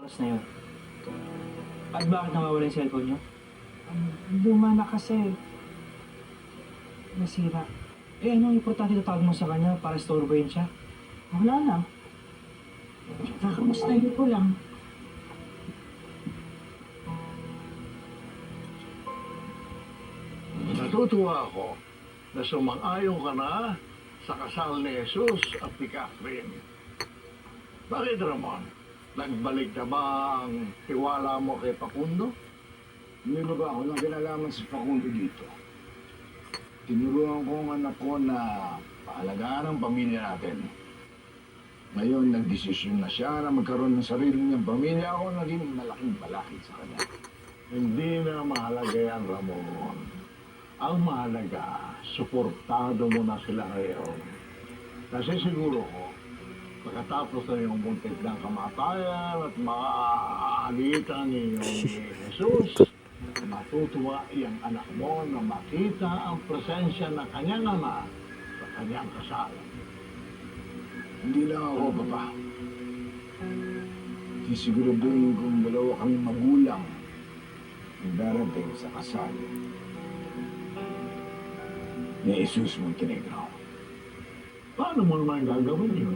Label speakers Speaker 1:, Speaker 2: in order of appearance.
Speaker 1: oras na yun. At bakit nawawala yung cellphone niyo?
Speaker 2: Luma na kasi. Nasira.
Speaker 1: Eh, anong importante tatawag mo sa kanya para istorbohin siya?
Speaker 2: Wala lang. Kakamustahin ko lang.
Speaker 3: Natutuwa ako na sumang-ayon ka na sa kasal ni Jesus at ni Catherine. Bakit, Ramon? Nagbalik na ba ang tiwala mo kay Facundo?
Speaker 4: Hindi na ba ako nang kinalaman sa Facundo dito? Tinuruan ko ang anak ko na paalagaan ang pamilya natin. Ngayon, nagdesisyon na siya na magkaroon ng sarili niyang pamilya. Ako naging malaking balakid sa kanya.
Speaker 3: Hindi na mahalaga yan, Ramon. Ang mahalaga, suportado mo na sila ngayon. Kasi siguro ko, pagkatapos na yung muntik ng kamatayan at maaalitan ni Jesus, matutuwa yung anak mo na makita ang presensya ng kanyang ama sa kanyang kasal.
Speaker 4: Hindi lang ako, Papa. Sisiguraduhin kong dalawa kami magulang ang darating sa kasal ni Jesus Montenegro.
Speaker 3: Paano mo naman gagawin yun?